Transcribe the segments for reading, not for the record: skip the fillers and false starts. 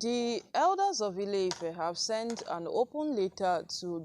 The elders of Ile-Ife have sent an open letter to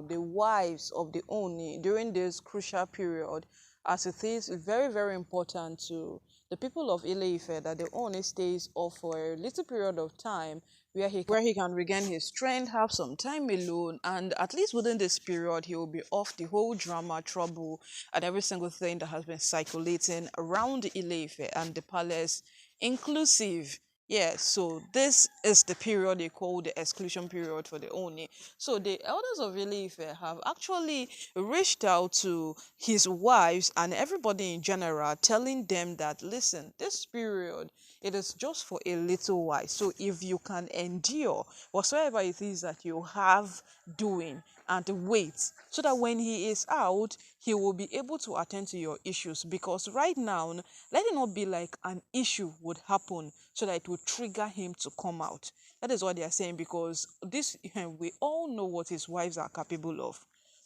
the wives of the ooni during this crucial period, as it is very, very important to the people of Ile-Ife that the ooni stays off for a little period of time where he can regain his strength, have some time alone, and at least within this period he will be off the whole drama, trouble, and every single thing that has been circulating around Ile-Ife and the palace, inclusive. Yeah, so this is the period they call the exclusion period for the Oni. So the elders of Ile-Ife have actually reached out to his wives and everybody in general, telling them that, listen, this period, it is just for a little while. So if you can endure whatsoever it is that you have doing, and wait, so that when he is out, he will be able to attend to your issues. Because right now, let it not be like an issue would happen so that it will trigger him to come out. That is what they are saying, because this we all know what his wives are capable of.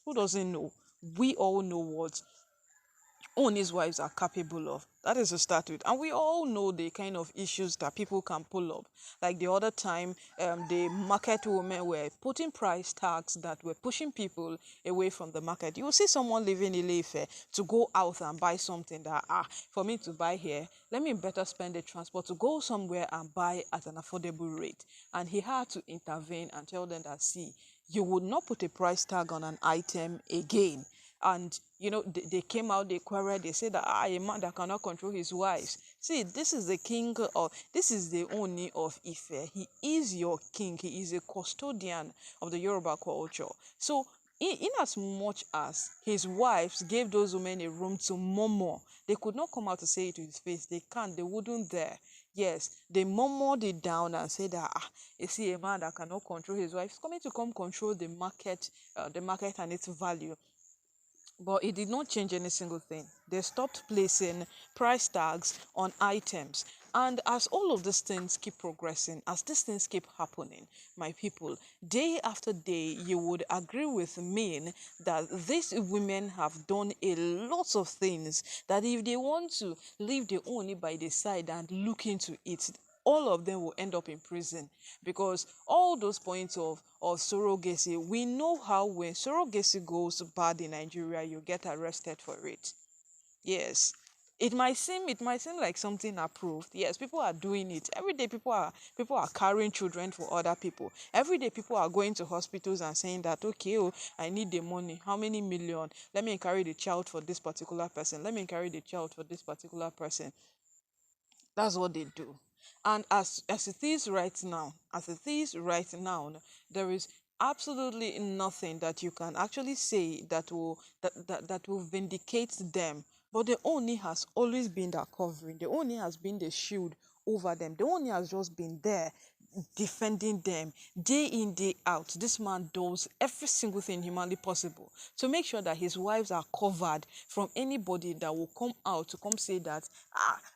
Who doesn't know? We all know what Ooni's wives are capable of. That is to start with. And we all know the kind of issues that people can pull up. Like the other time, the market women were putting price tags that were pushing people away from the market. You will see someone living in Ile-Ife to go out and buy something that, for me to buy here, let me better spend the transport to go somewhere and buy at an affordable rate. And he had to intervene and tell them that, see, you would not put a price tag on an item again. And they came out, they quarreled, they said that a man that cannot control his wives. See, this is the king of, this is the Oni of Ife. He is your king. He is a custodian of the Yoruba culture. So in as much as his wives gave those women a room to murmur, they could not come out to say it to his face. They can't, they wouldn't dare. Yes, they murmured it down and said that, you see, a man that cannot control his wife is coming to come control the market and its value. But it did not change any single thing. They stopped placing price tags on items. And as all of these things keep progressing, as these things keep happening, my people, day after day, you would agree with me that these women have done a lot of things that if they want to leave the only by the side and look into it, all of them will end up in prison, because all those points of surrogacy, we know how when surrogacy goes bad in Nigeria, you get arrested for it. Yes. It might seem like something approved. Yes, people are doing it. Every day people are carrying children for other people. Every day people are going to hospitals and saying that, okay, oh, I need the money. How many million? Let me carry the child for this particular person. Let me carry the child for this particular person. That's what they do. And as it is right now, there is absolutely nothing that you can actually say that will vindicate them. But the Oni has always been that covering. The Oni has been the shield over them. The Oni has just been there defending them day in, day out. This man does every single thing humanly possible to make sure that his wives are covered from anybody that will come out to come say that,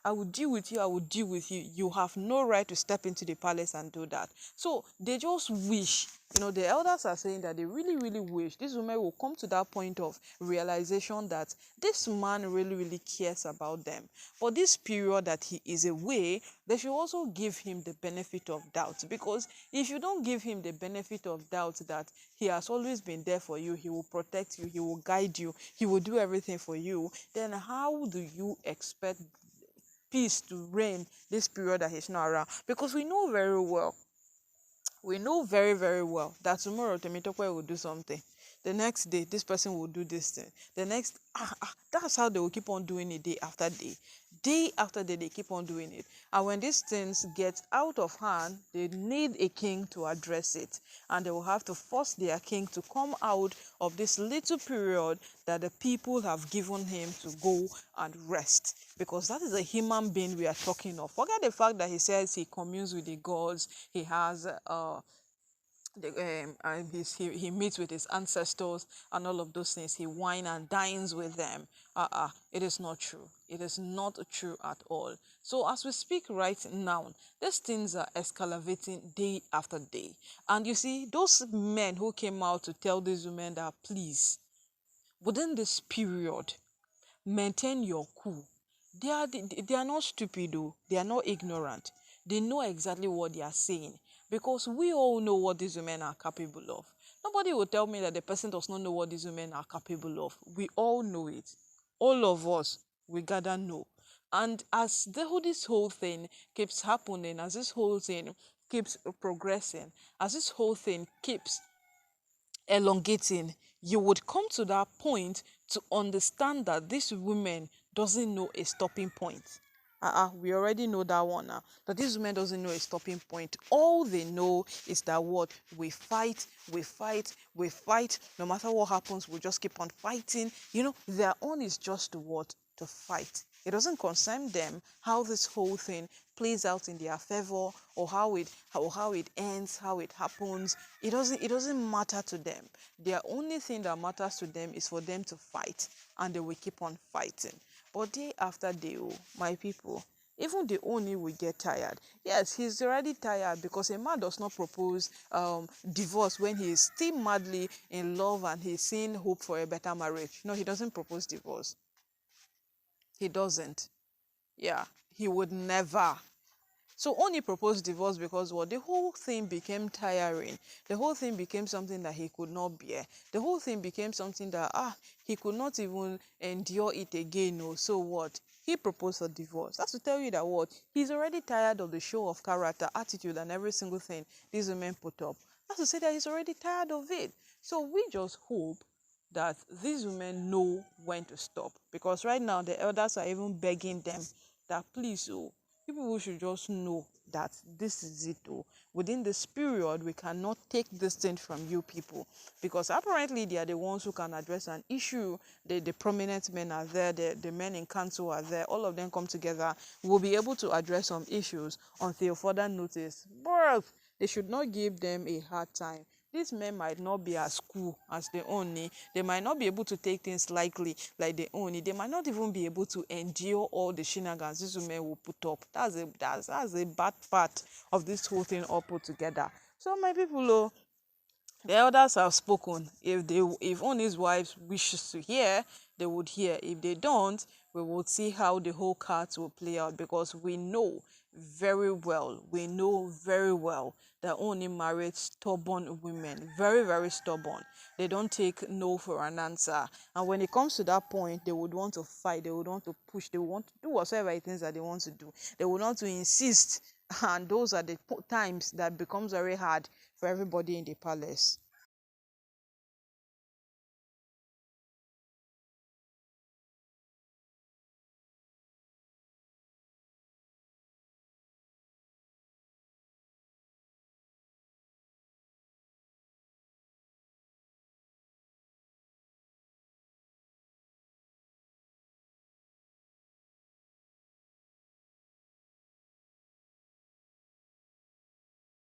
I will deal with you, I will deal with you. You have no right to step into the palace and do that. So they just wish, the elders are saying that they really, really wish this woman will come to that point of realization that this man really, really cares about them. For this period that he is away, they should also give him the benefit of doubt. Because if you don't give him the benefit of doubt that he has always been there for you, he will protect you, he will guide you, he will do everything for you, then how do you expect peace to reign this period that he's not around? Because we know very, very well that tomorrow Temitope will do something. The next day, this person will do this thing. The next, that's how they will keep on doing it day after day. Day after day, they keep on doing it. And when these things get out of hand, they need a king to address it. And they will have to force their king to come out of this little period that the people have given him to go and rest. Because that is a human being we are talking of. Forget the fact that he says he communes with the gods, he has and he meets with his ancestors and all of those things. He wine and dines with them. It is not true. It is not true at all. So as we speak right now, these things are escalating day after day. And you see, those men who came out to tell these women that, please, within this period, maintain your cool. They are not stupid though. They are not ignorant. They know exactly what they are saying, because we all know what these women are capable of. Nobody will tell me that the person does not know what these women are capable of. We all know it. All of us, we gather know. And as this whole thing keeps happening, as this whole thing keeps progressing, as this whole thing keeps elongating, you would come to that point to understand that this woman doesn't know a stopping point. We already know that one now. That this woman doesn't know a stopping point. All they know is that what we fight, we fight, we fight. No matter what happens, we just keep on fighting. Their own is just what to fight. It doesn't concern them how this whole thing plays out in their favor, or how it ends, how it happens. It doesn't matter to them. The only thing that matters to them is for them to fight, and they will keep on fighting. But day after day, oh, my people, even the ooni will get tired. Yes, he's already tired, because a man does not propose divorce when he is still madly in love and he's seeing hope for a better marriage. No, he doesn't propose divorce. He doesn't. Yeah, he would never. So Oni proposed divorce because what? The whole thing became tiring. The whole thing became something that he could not bear. The whole thing became something that he could not even endure it again. No. So what? He proposed a divorce. That's to tell you that what? He's already tired of the show of character, attitude, and every single thing these women put up. That's to say that he's already tired of it. So we just hope that these women know when to stop, because right now the elders are even begging them that please, oh, people should just know that this is it. Oh, within this period we cannot take this thing from you people, because apparently they are the ones who can address an issue. The prominent men are there, the men in council are there, all of them come together, will be able to address some issues until further notice. But they should not give them a hard time. These men might not be as cool as the Oni. They might not be able to take things lightly like the Oni. They might not even be able to endure all the shenanigans these women will put up. That's a bad part of this whole thing all put together. So my people, oh, the elders have spoken. If Oni's wives wishes to hear, they would hear. If they don't, we will see how the whole cards will play out, because we know very well that Oni married stubborn women, very, very stubborn. They don't take no for an answer. And when it comes to that point, they would want to fight, they would want to push, they would want to do whatever it is that they want to do. They would want to insist. And those are the times that becomes very hard for everybody in the palace.